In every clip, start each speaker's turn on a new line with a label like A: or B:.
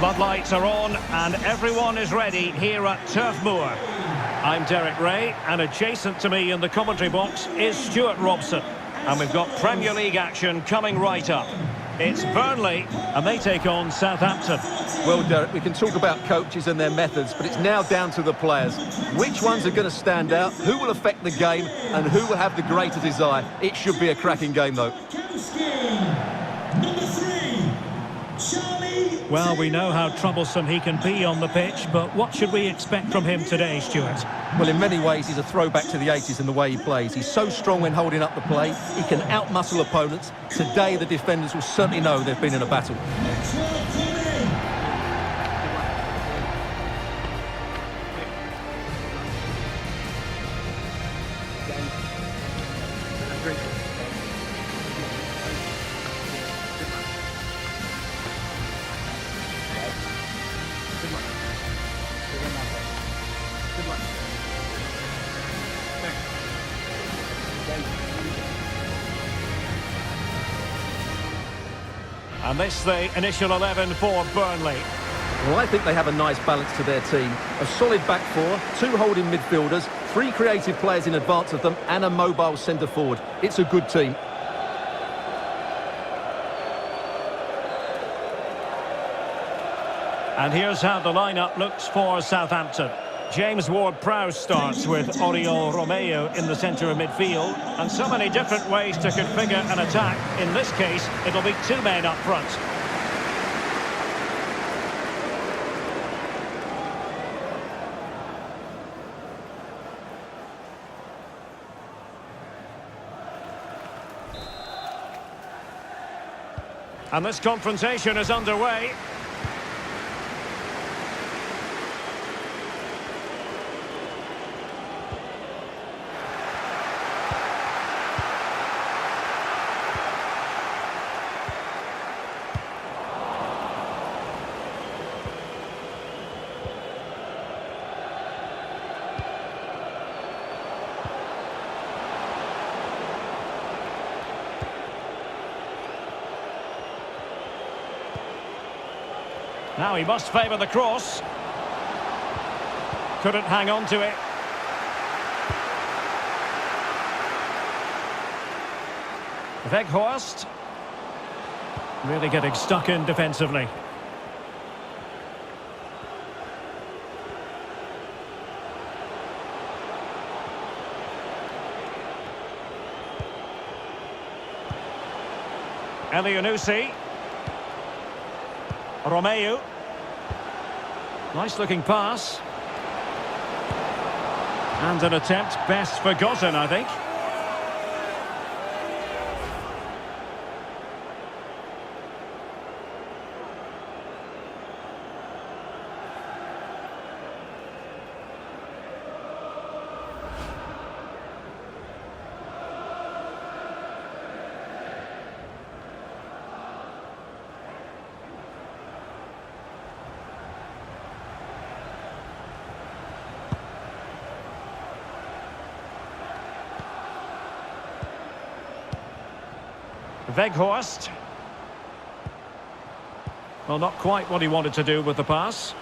A: Floodlights are on and everyone is ready here at Turf Moor. I'm Derek Ray, and adjacent to me in the commentary box is Stuart Robson. And we've got Premier League action coming right up. It's Burnley, and they take on Southampton.
B: Well, Derek, we can talk about coaches and their methods, but it's now down to the players. Which ones are going to stand out, who will affect the game, and who will have the greater desire? It should be a cracking game, though.
A: Well, we know how troublesome he can be on the pitch, but what should we expect from him today, Stuart?
B: Well, in many ways, he's a throwback to the 80s in the way he plays. He's so strong when holding up the play. He can outmuscle opponents. Today, the defenders will certainly know they've been in a battle.
A: And this the initial 11 for Burnley.
B: Well, I think they have a nice balance to their team. A solid back four, two holding midfielders, three creative players in advance of them, and a mobile centre-forward. It's a good team.
A: And here's how the lineup looks for Southampton. James Ward-Prowse starts with Oriol Romeu in the centre of midfield. And so many different ways to configure an attack. In this case, it'll be two men up front. And this confrontation is underway. Now he must favour the cross. Couldn't hang on to it. Weghorst. Really getting stuck in defensively. Elyounoussi. Romeu. Nice looking pass. And an attempt best forgotten, I think. Weghorst. Well, not quite what he wanted to do with the pass.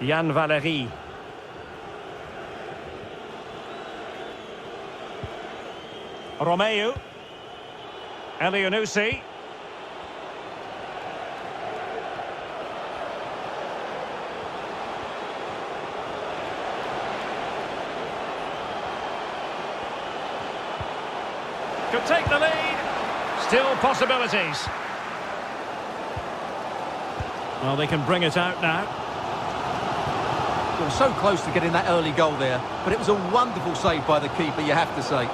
A: Jan Valery. Romeu. Elyounoussi. Could take the lead. Still possibilities. Well, they can bring it out now.
B: They were so close to getting that early goal there, but it was a wonderful save by the keeper, you have to say.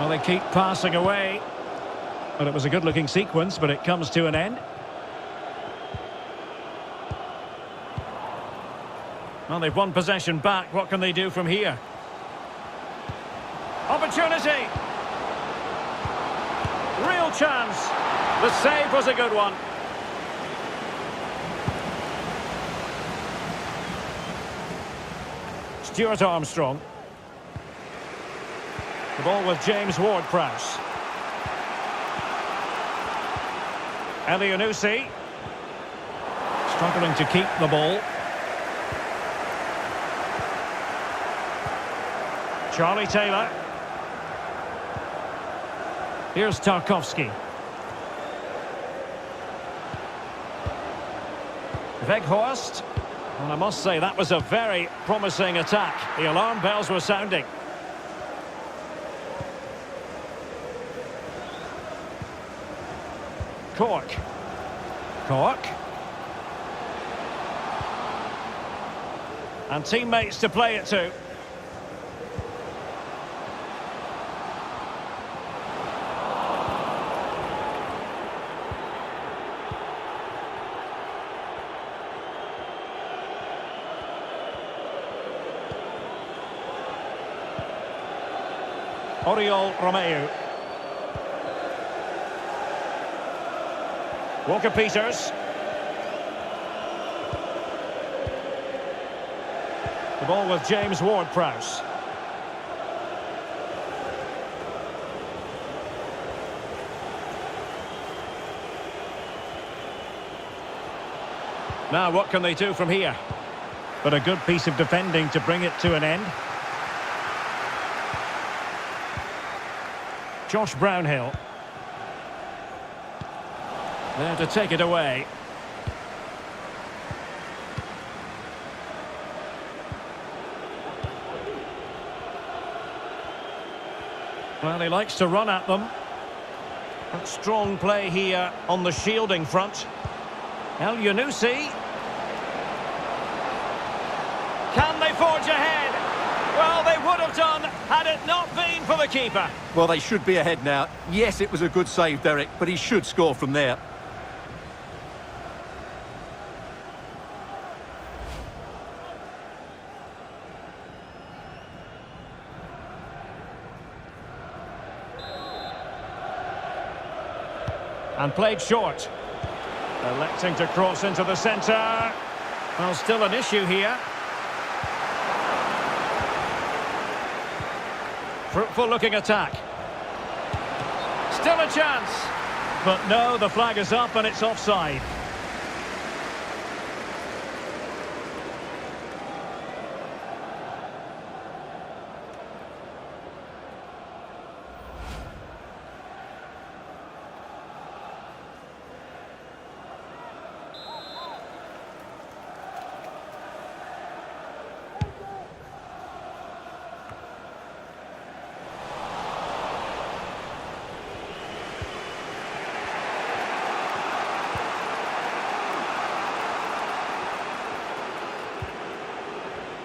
A: Well, they keep passing away. Well, it was a good-looking sequence, but it comes to an end. Well, they've won possession back. What can they do from here? Opportunity! Real chance! The save was a good one. Stuart Armstrong. The ball with James Ward-Prowse. Elianusi. Struggling to keep the ball. Charlie Taylor. Here's Tarkowski. Weghorst. And I must say, that was a very promising attack. The alarm bells were sounding. Cork. And teammates to play it to. Oriol Romeu. Walker-Peters. The ball with James Ward-Prowse. Now what can they do from here? But a good piece of defending to bring it to an end. Josh Brownhill. There to take it away. Well, he likes to run at them. But strong play here on the shielding front. Elianusi. Can they forge ahead? Well, they would have done had it not been for the keeper.
B: Well, they should be ahead now. Yes, it was a good save, Derek, but he should score from there.
A: And played short. Electing to cross into the centre. Well, still an issue here. Fruitful looking attack. Still a chance. But no, the flag is up and it's offside.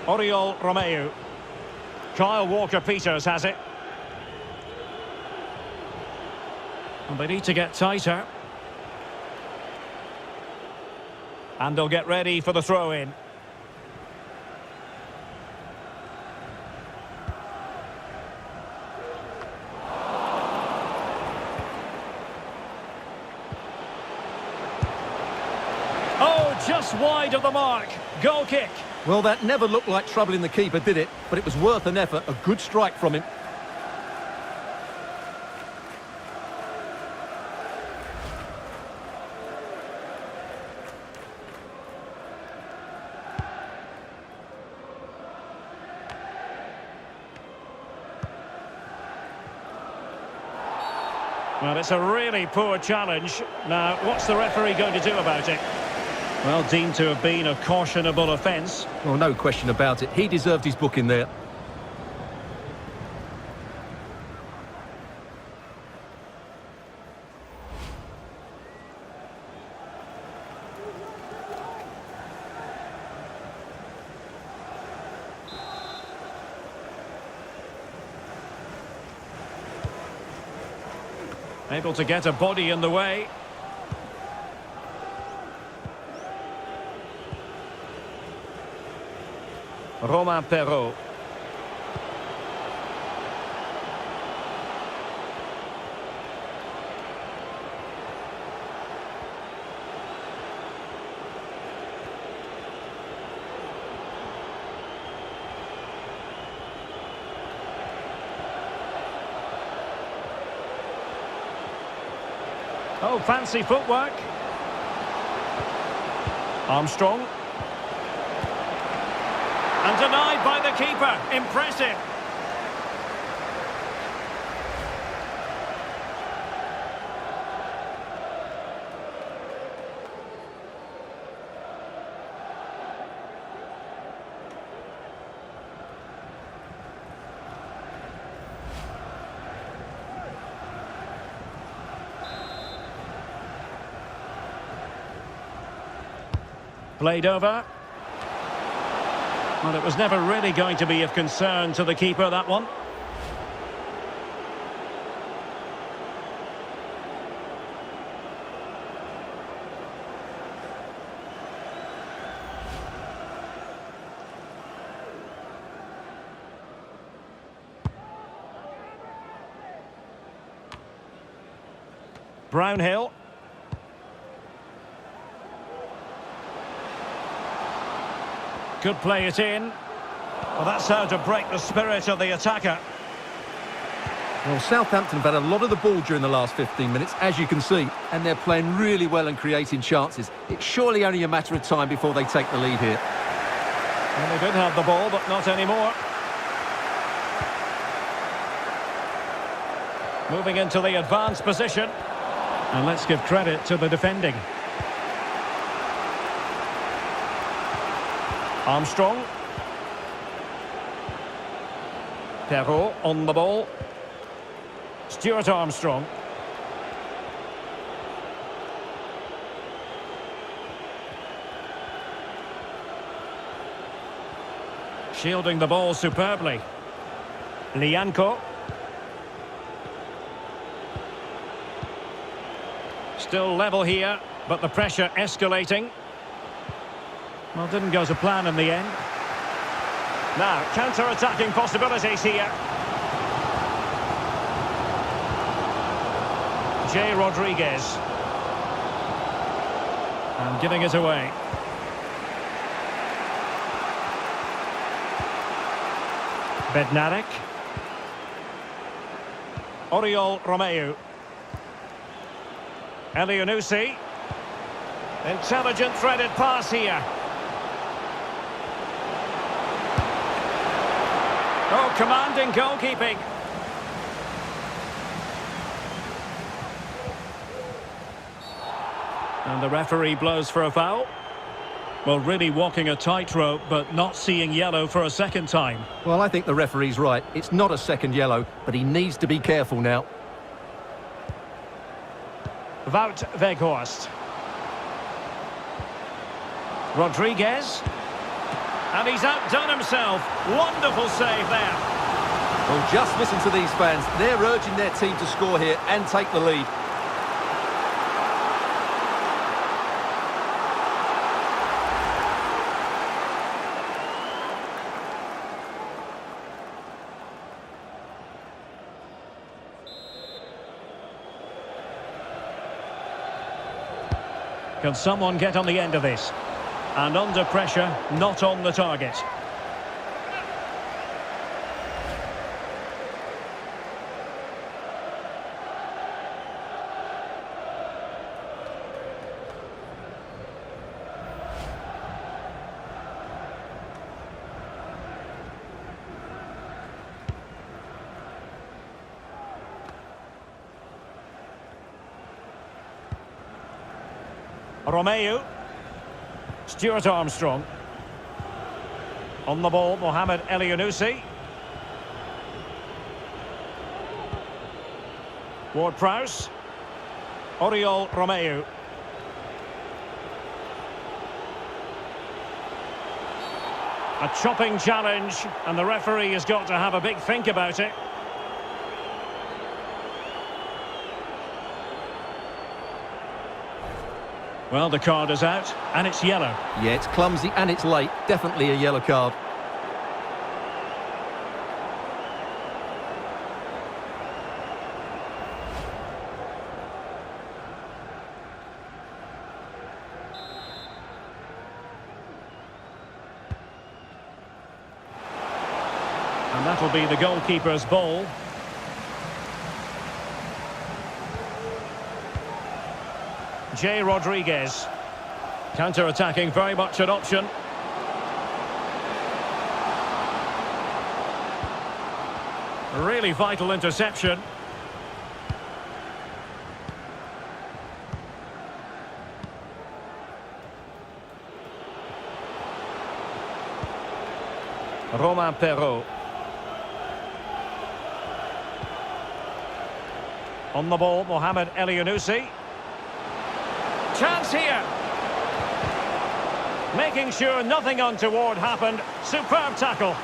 A: Oriol Romeu. Kyle Walker-Peters has it. And they need to get tighter. And they'll get ready for the throw-in. Oh, just wide of the mark. Goal kick.
B: Well, that never looked like troubling the keeper, did it? But it was worth an effort. A good strike from him.
A: Well, it's a really poor challenge. Now, what's the referee going to do about it? Well, deemed to have been a cautionable offence.
B: Well, no question about it. He deserved his booking there.
A: Able to get a body in the way. Romain Perrault. Oh, fancy footwork. Armstrong. And denied by the keeper. Impressive. Played over. Well, it was never really going to be of concern to the keeper, that one. Brownhill. Could play it in. Well, that's how to break the spirit of the attacker.
B: Well, Southampton have had a lot of the ball during the last 15 minutes, as you can see, and they're playing really well and creating chances. It's surely only a matter of time before they take the lead here.
A: Well, they did have the ball, but not anymore. Moving into the advanced position. And let's give credit to the defending. Armstrong. Perrault on the ball. Stuart Armstrong. Shielding the ball superbly. Lianco. Still level here, but the pressure escalating. Well, didn't go to plan in the end. Now, counter-attacking possibilities here. Jay Rodriguez. And giving it away. Bednarek. Oriol Romeu. Elyounoussi. Intelligent threaded pass here. Oh, commanding goalkeeping. And the referee blows for a foul. Well, really walking a tightrope, but not seeing yellow for a second time.
B: Well, I think the referee's right. It's not a second yellow, but he needs to be careful now.
A: Wout Weghorst. Rodriguez. And he's outdone himself. Wonderful save there.
B: Well, just listen to these fans. They're urging their team to score here and take the lead.
A: Can someone get on the end of this? And under pressure, not on the target. Romeu. Stuart Armstrong. On the ball, Mohamed Elyounoussi. Ward-Prowse. Oriol Romeu. A chopping challenge, and the referee has got to have a big think about it. Well, the card is out, and it's yellow.
B: Yeah, it's clumsy and it's late. Definitely a yellow card.
A: And that'll be the goalkeeper's ball. Jay Rodriguez. Counter-attacking, very much an option. Really vital interception. Romain Perrault. On the ball, Mohamed Elyounoussi. Chance here. Making sure nothing untoward happened. Superb tackle.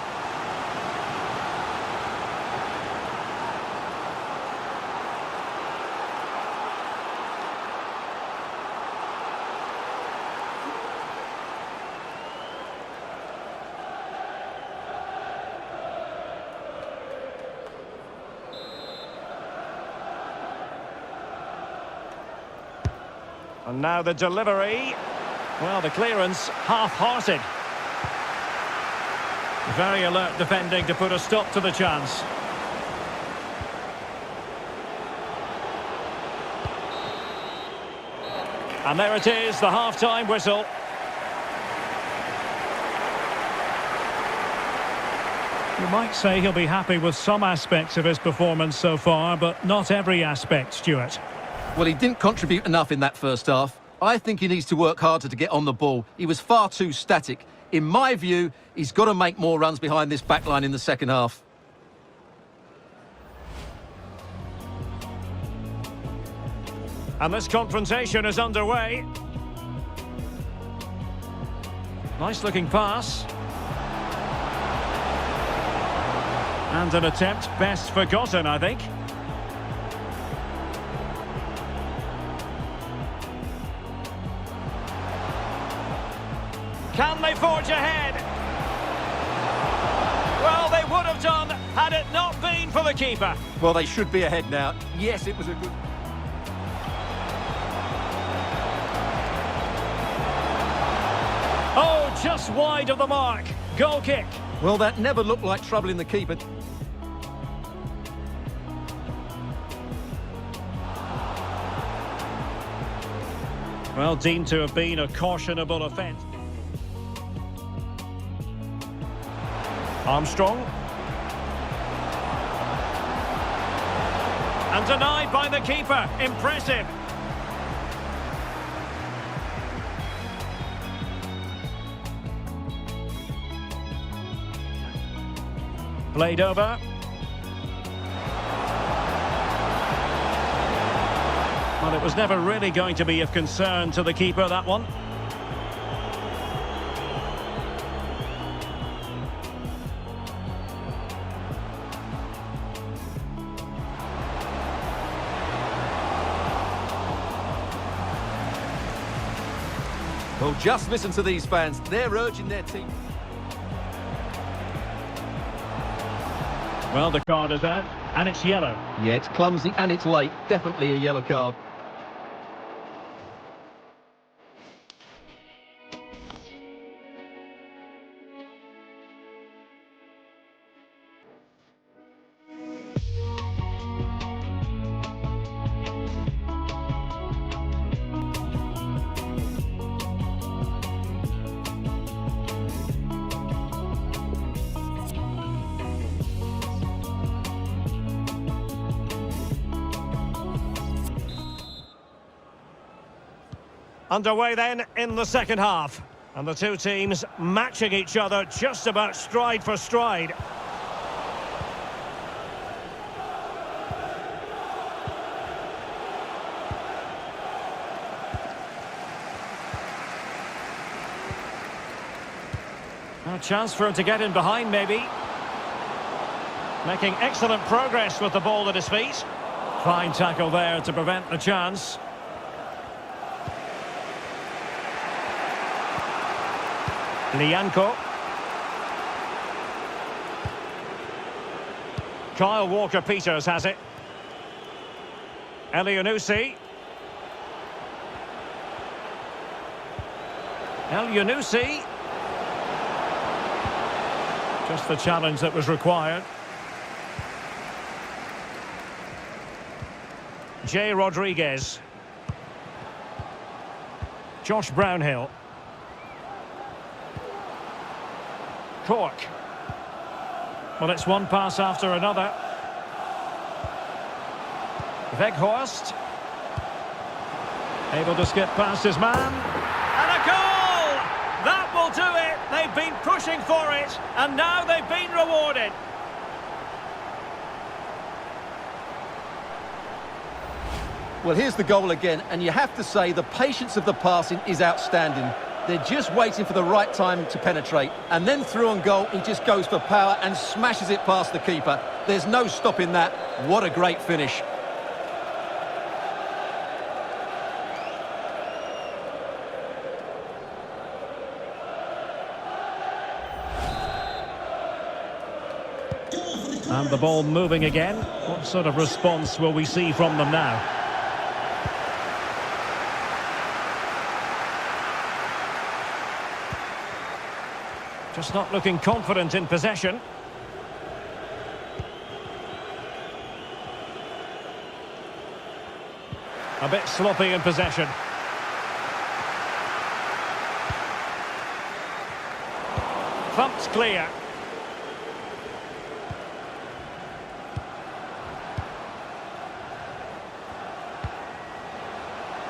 A: And now the delivery. Well, the clearance half-hearted. Very alert defending to put a stop to the chance. And there it is, the half-time whistle. You might say he'll be happy with some aspects of his performance so far, but not every aspect, Stuart.
B: Well, he didn't contribute enough in that first half. I think he needs to work harder to get on the ball. He was far too static. In my view, he's got to make more runs behind this backline in the second half.
A: And this confrontation is underway. Nice looking pass. And an attempt best forgotten, I think. Can they forge ahead? Well, they would have done had it not been for the keeper.
B: Well, they should be ahead now. Yes, it was a good...
A: Oh, just wide of the mark. Goal kick.
B: Well, that never looked like troubling the keeper.
A: Well, deemed to have been a cautionable offence. Armstrong. And denied by the keeper. Impressive. Played over. Well, it was never really going to be of concern to the keeper, that one.
B: Well, just listen to these fans. They're urging their team.
A: Well, the card is out, and it's yellow.
B: Yeah, it's clumsy and it's late. Definitely a yellow card.
A: Underway then in the second half. And the two teams matching each other just about stride for stride. A chance for him to get in behind, maybe. Making excellent progress with the ball at his feet. Fine tackle there to prevent the chance. Lianco. Kyle Walker-Peters has it. Elyounoussi. Elyounoussi. Just the challenge that was required. Jay Rodriguez. Josh Brownhill. Cork. Well, it's one pass after another. Weghorst. Able to skip past his man. And a goal! That will do it. They've been pushing for it, and now they've been rewarded.
B: Well, here's the goal again, and you have to say the patience of the passing is outstanding. They're just waiting for the right time to penetrate, and then through on goal, he just goes for power and smashes it past the keeper. There's no stopping that. What a great finish.
A: And the ball moving again. What sort of response will we see from them now? Just not looking confident in possession. A bit sloppy in possession. Thumped clear.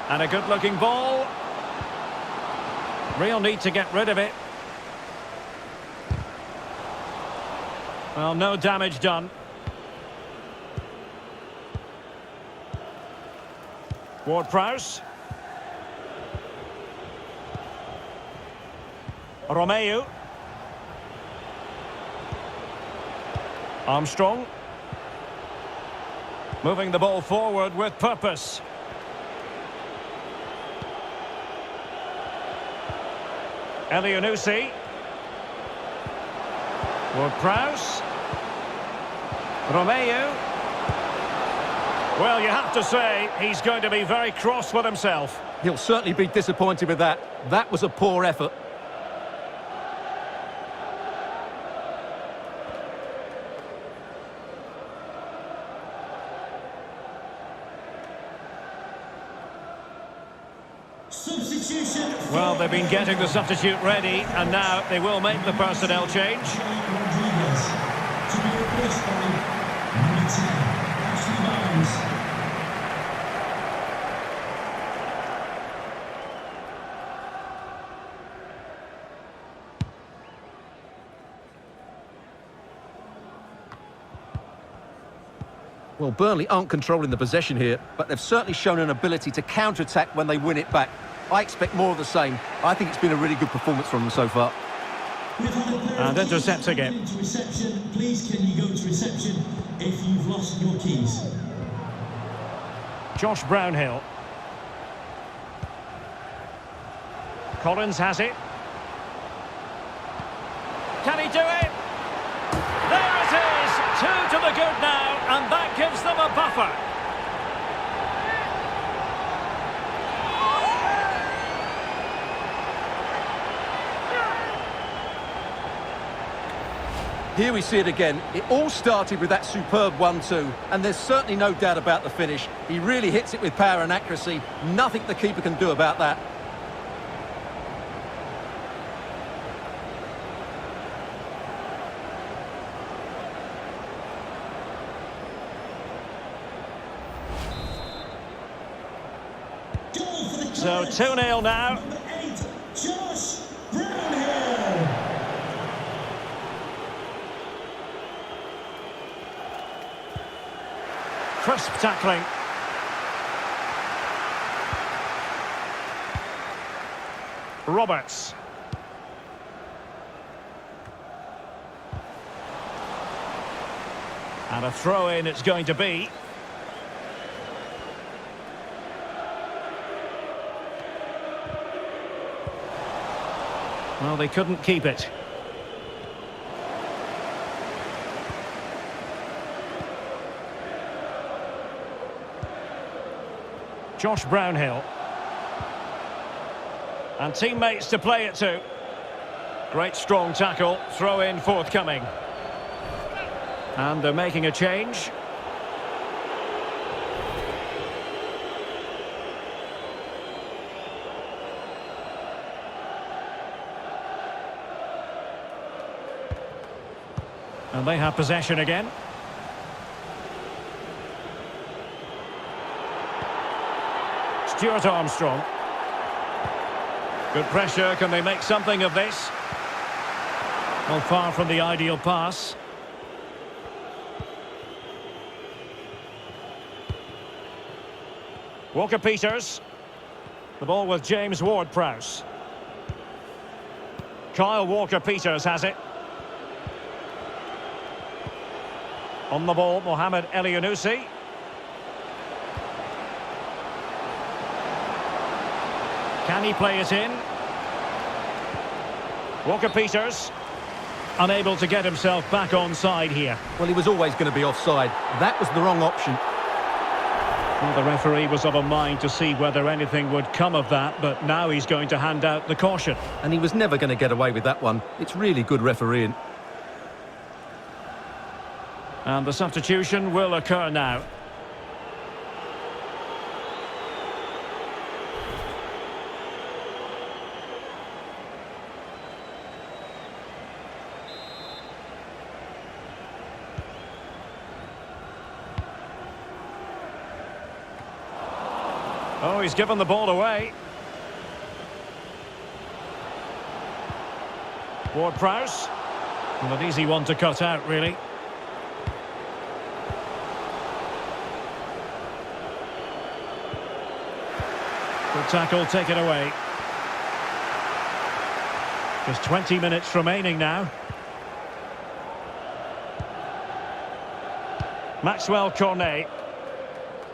A: And a good-looking ball. Real need to get rid of it. Well, no damage done. Ward-Prowse. Romeu. Armstrong. Moving the ball forward with purpose. Elianusi. Ward-Prowse. Romeu. Well, you have to say, he's going to be very cross with himself.
B: He'll certainly be disappointed with that. That was a poor effort.
A: Well, they've been getting the substitute ready, and now they will make the personnel change.
B: Well, Burnley aren't controlling the possession here, but they've certainly shown an ability to counter-attack when they win it back. I expect more of the same. I think it's been a really good performance from them so far.
A: And intercepting it.
C: Reception. Please, can you go to reception if you've lost your keys?
A: Josh Brownhill. Collins has it. Can he do it? There it is! 2 to the good now, and that gives them a buffer.
B: Here we see it again. It all started with that superb 1-2, and there's certainly no doubt about the finish. He really hits it with power and accuracy. Nothing the keeper can do about that.
A: So 2-0 now.
C: Number 8, Josh Brownhill.
A: Crisp tackling. Roberts. And a throw-in it's going to be. Well, they couldn't keep it. Josh Brownhill. And teammates to play it to. Great strong tackle, throw in forthcoming. And they're making a change. And they have possession again. Stuart Armstrong. Good pressure. Can they make something of this? Well, far from the ideal pass. Walker-Peters. The ball with James Ward-Prowse. Kyle Walker-Peters has it. On the ball, Mohamed Elyounoussi. Can he play it in? Walker-Peters. Unable to get himself back on side here.
B: Well, he was always going to be offside. That was the wrong option.
A: Well, the referee was of a mind to see whether anything would come of that, but now he's going to hand out the caution.
B: And he was never going to get away with that one. It's really good refereeing.
A: And the substitution will occur now. Oh, he's given the ball away. Ward-Prowse. Well, an easy one to cut out, really. Good tackle, taken away. Just 20 minutes remaining now. Maxwell Cornet.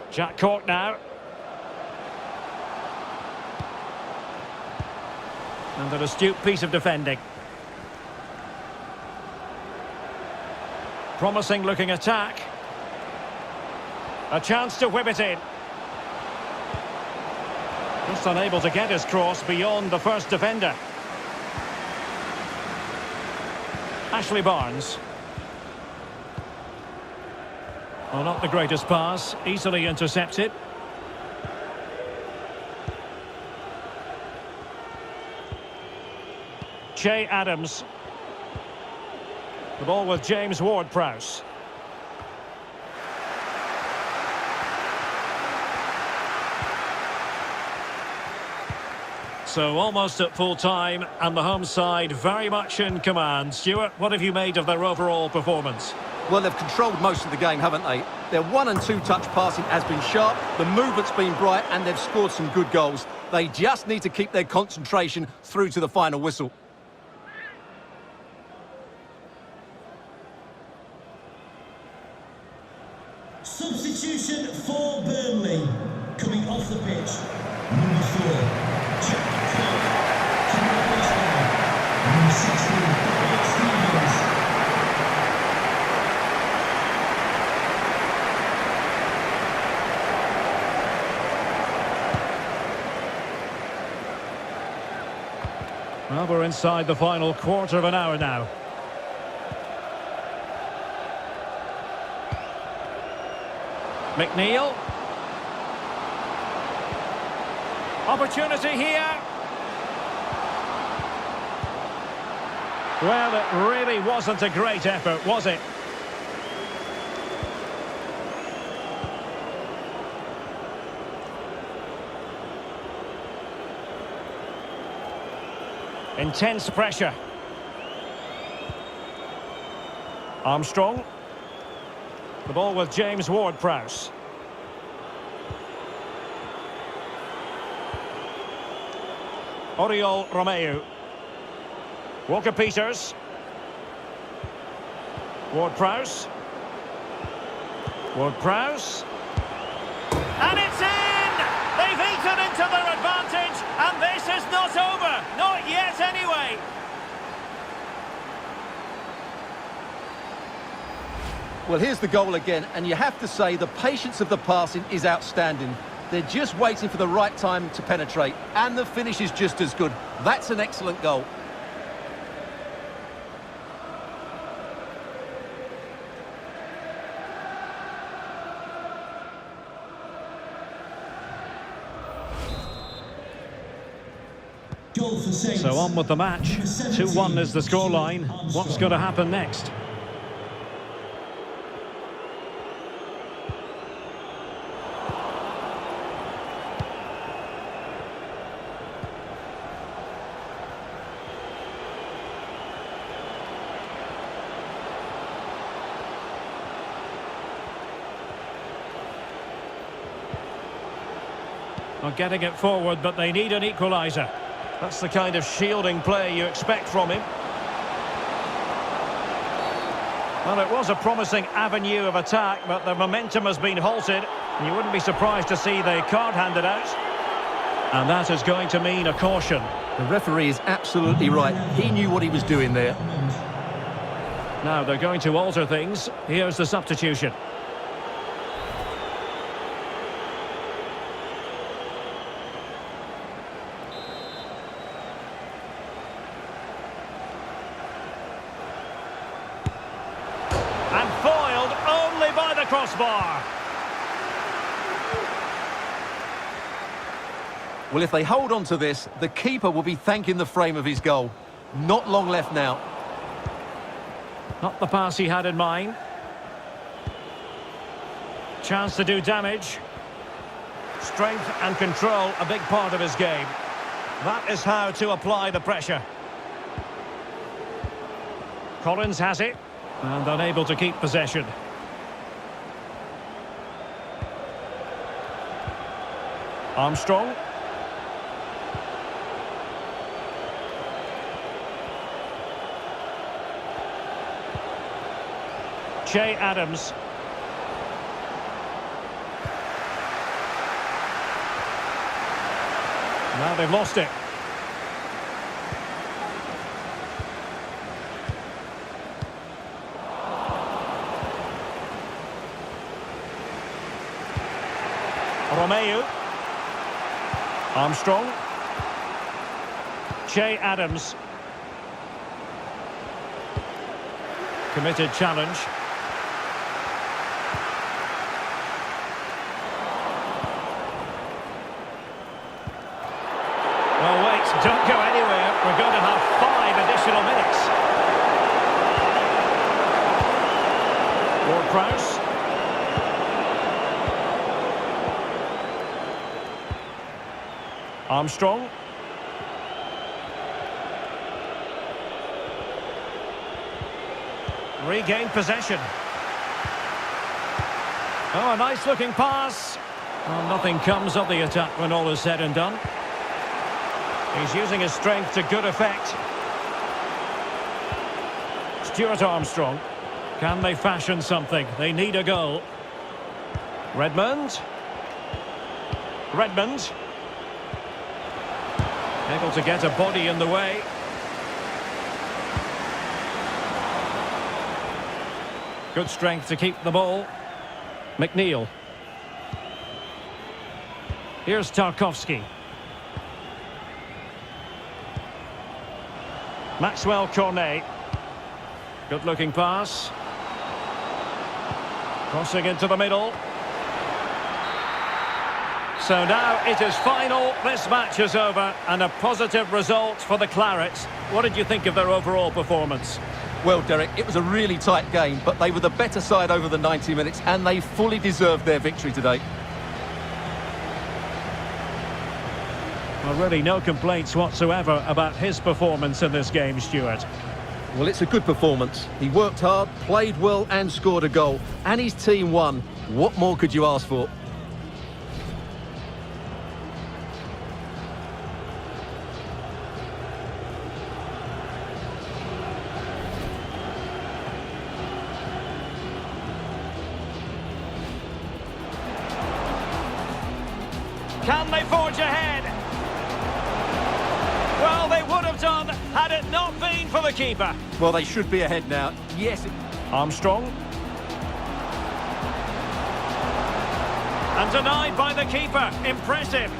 A: Jack Cork now. And an astute piece of defending. Promising looking attack. A chance to whip it in. Just unable to get his cross beyond the first defender. Ashley Barnes. Well, not the greatest pass. Easily intercepted. Che Adams. The ball with James Ward-Prowse. So almost at full time, and the home side very much in command. Stuart, what have you made of their overall performance?
B: Well, they've controlled most of the game, haven't they? Their 1- and 2-touch passing has been sharp, the movement's been bright, and they've scored some good goals. They just need to keep their concentration through to the final whistle.
C: Substitution for Burnley. Coming off the pitch, number 4, Jack Cork. Coming replace now, number 16, Stevens.
A: Well, we're inside the final quarter of an hour now. McNeil. Opportunity here. Well, it really wasn't a great effort, was it? Intense pressure. Armstrong. The ball with James Ward-Prowse. Oriol Romeu. Walker-Peters. Ward-Prowse. Ward-Prowse. And it's in! They've eaten into their advantage, and this is not over. Not yet, anyway.
B: Well, here's the goal again, and you have to say the patience of the passing is outstanding. They're just waiting for the right time to penetrate, and the finish is just as good. That's an excellent goal.
C: Goal for Saints.
A: So on with the match. 2-1 is the scoreline. What's going to happen next? Not getting it forward, but they need an equaliser. That's the kind of shielding play you expect from him. Well, it was a promising avenue of attack, but the momentum has been halted. And you wouldn't be surprised to see the card handed out. And that is going to mean a caution.
B: The referee is absolutely right. He knew what he was doing there.
A: Now they're going to alter things. Here's the substitution. And foiled only by the crossbar.
B: Well, if they hold on to this, the keeper will be thanking the frame of his goal. Not long left now.
A: Not the pass he had in mind. Chance to do damage. Strength and control, a big part of his game. That is how to apply the pressure. Collins has it. And unable to keep possession. Armstrong. Che Adams. Now they've lost it. Romeu. Armstrong. Che Adams. Committed challenge. Well, wait, don't go anywhere. We're going to have 5 additional minutes. Ward-Prowse. Armstrong. Regained possession. Oh, a nice-looking pass. Well, nothing comes of the attack when all is said and done. He's using his strength to good effect. Stuart Armstrong. Can they fashion something? They need a goal. Redmond. Redmond. Able to get a body in the way. Good strength to keep the ball. McNeil. Here's Tarkowski. Maxwell Cornet. Good looking pass. Crossing into the middle. So now it is final. This match is over and a positive result for the Clarets. What did you think of their overall performance?
B: Well, Derek, it was a really tight game, but they were the better side over the 90 minutes and they fully deserved their victory today.
A: Well, really no complaints whatsoever about his performance in this game, Stuart.
B: Well, it's a good performance. He worked hard, played well and scored a goal. And his team won. What more could you ask for?
A: Can they forge ahead? Well, they would have done had it not been for the keeper.
B: Well, they should be ahead now. Yes.
A: Armstrong. And denied by the keeper. Impressive.